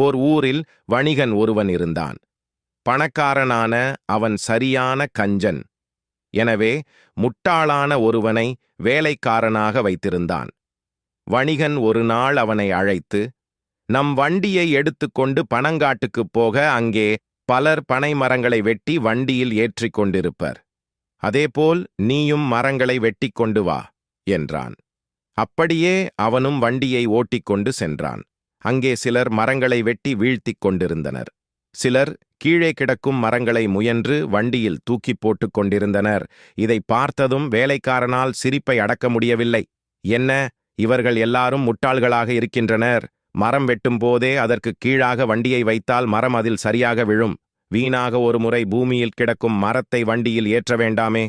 ஓர் ஊரில் வணிகன் ஒருவன் இருந்தான். பணக்காரனான அவன் சரியான கஞ்சன். எனவே முட்டாளான ஒருவனை வேலைக்காரனாக வைத்திருந்தான். வணிகன் ஒரு நாள் அவனை அழைத்து, நம் வண்டியை எடுத்துக்கொண்டு பனங்காட்டுக்குப் போக, அங்கே பலர் பனை மரங்களை வெட்டி வண்டியில் ஏற்றிக் கொண்டிருப்பர். அதேபோல் நீயும் மரங்களை வெட்டிக் கொண்டு வா என்றான். அப்படியே அவனும் வண்டியை ஓட்டிக்கொண்டு சென்றான். அங்கே சிலர் மரங்களை வெட்டி வீழ்த்திக் கொண்டிருந்தனர். சிலர் கீழே கிடக்கும் மரங்களை முயன்று வண்டியில் தூக்கி போட்டுக் கொண்டிருந்தனர். இதை பார்த்ததும் வேலைக்காரனால் சிரிப்பை அடக்க முடியவில்லை. என்ன, இவர்கள் எல்லாரும் முட்டாள்களாக இருக்கின்றனர். மரம் வெட்டும் போதே அதற்கு கீழாக வண்டியை வைத்தால் மரம் அதில் சரியாக விழும். வீணாக ஒரு முறை பூமியில் கிடக்கும் மரத்தை வண்டியில் ஏற்ற வேண்டாமே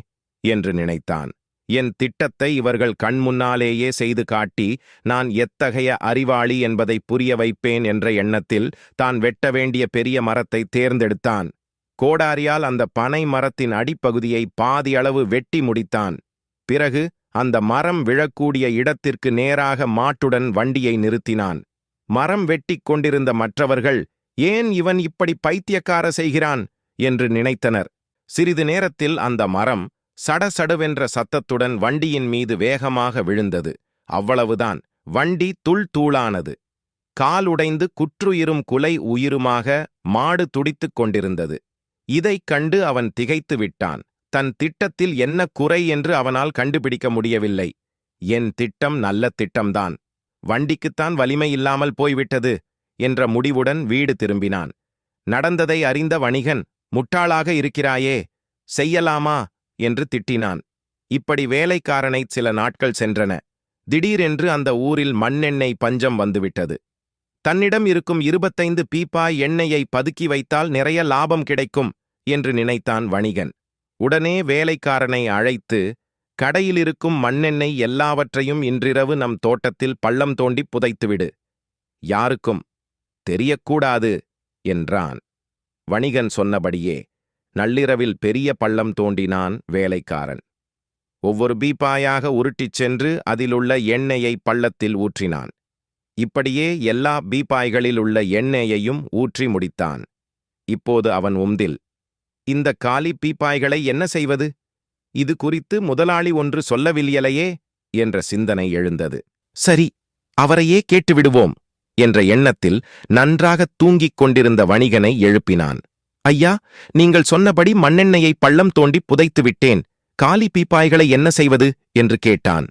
என்று நினைத்தான். என் திட்டத்தை இவர்கள் கண்முன்னாலேயே செய்து காட்டி நான் எத்தகைய அறிவாளி என்பதை புரிய வைப்பேன் என்ற எண்ணத்தில் தான் வெட்ட வேண்டிய பெரிய மரத்தை தேர்ந்தெடுத்தான். கோடாரியால் அந்த பனை மரத்தின் அடிப்பகுதியை பாதியளவு வெட்டி முடித்தான். பிறகு அந்த மரம் விழக்கூடிய இடத்திற்கு நேராக மாட்டுடன் வண்டியை நிறுத்தினான். மரம் வெட்டிக் கொண்டிருந்த மற்றவர்கள், ஏன் இவன் இப்படி பைத்தியக்கார செய்கிறான் என்று நினைத்தனர். சிறிது நேரத்தில் அந்த மரம் சடசடுவென்ற சத்தத்துடன் வண்டியின் மீது வேகமாக விழுந்தது. அவ்வளவுதான், வண்டி தூள் தூளானது. காலுடைந்து குற்றுயிரும் குலை உயிருமாக மாடு துடித்துக் கொண்டிருந்தது. இதைக் கண்டு அவன் திகைத்து விட்டான். தன் திட்டத்தில் என்ன குறை என்று அவனால் கண்டுபிடிக்க முடியவில்லை. என் திட்டம் நல்ல திட்டம்தான், வண்டிக்குத்தான் வலிமை இல்லாமல் போய்விட்டது என்ற முடிவுடன் வீடு திரும்பினான். நடந்ததை அறிந்த வணிகன், முட்டாளாக இருக்கிறாயே, செய்யலாமா என்று திட்டினான். இப்படி வேலைக்காரனைச் சில நாட்கள் சென்றன. திடீரென்று அந்த ஊரில் மண்ணெண்ணெய் பஞ்சம் வந்துவிட்டது. தன்னிடம் இருக்கும் 25 பீப்பாய் எண்ணெயை பதுக்கி வைத்தால் நிறைய லாபம் கிடைக்கும் என்று நினைத்தான் வணிகன். உடனே வேலைக்காரனை அழைத்து, கடையிலிருக்கும் மண்ணெண்ணெய் எல்லாவற்றையும் இன்றிரவு நம் தோட்டத்தில் பள்ளம் தோண்டி புதைத்துவிடு. யாருக்கும் தெரியக்கூடாது என்றான். வணிகன் சொன்னபடியே நள்ளிரவில் பெரிய பள்ளம் தோண்டினான் வேலைக்காரன். ஒவ்வொரு பீப்பாயாக உருட்டிச் சென்று அதிலுள்ள எண்ணெயை பள்ளத்தில் ஊற்றினான். இப்படியே எல்லா பீப்பாய்களில் உள்ள எண்ணெயையும் ஊற்றி முடித்தான். இப்போது அவன் உம்தில், இந்த காலி பீப்பாய்களை என்ன செய்வது? இது குறித்து முதலாளி ஒன்று சொல்லவில்லையே என்ற சிந்தனை எழுந்தது. சரி, அவரையே கேட்டுவிடுவோம் என்ற எண்ணத்தில் நன்றாக தூங்கிக் கொண்டிருந்த வணிகனை எழுப்பினான். ஐயா, நீங்கள் சொன்னபடி மண்ணெண்ணெயை பள்ளம் தோண்டி புதைத்து விட்டேன். காலி பீப்பாய்களை என்ன செய்வது என்று கேட்டான்.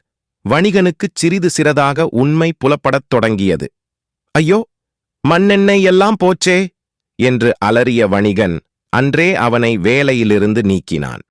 வணிகனுக்குச் சிறிது சிறிதாக உண்மை புலப்படத் தொடங்கியது. ஐயோ, மண்ணெண்ணெய் எல்லாம் போச்சே என்று அலறிய வணிகன் அன்றே அவனை வேலையிலிருந்து நீக்கினான்.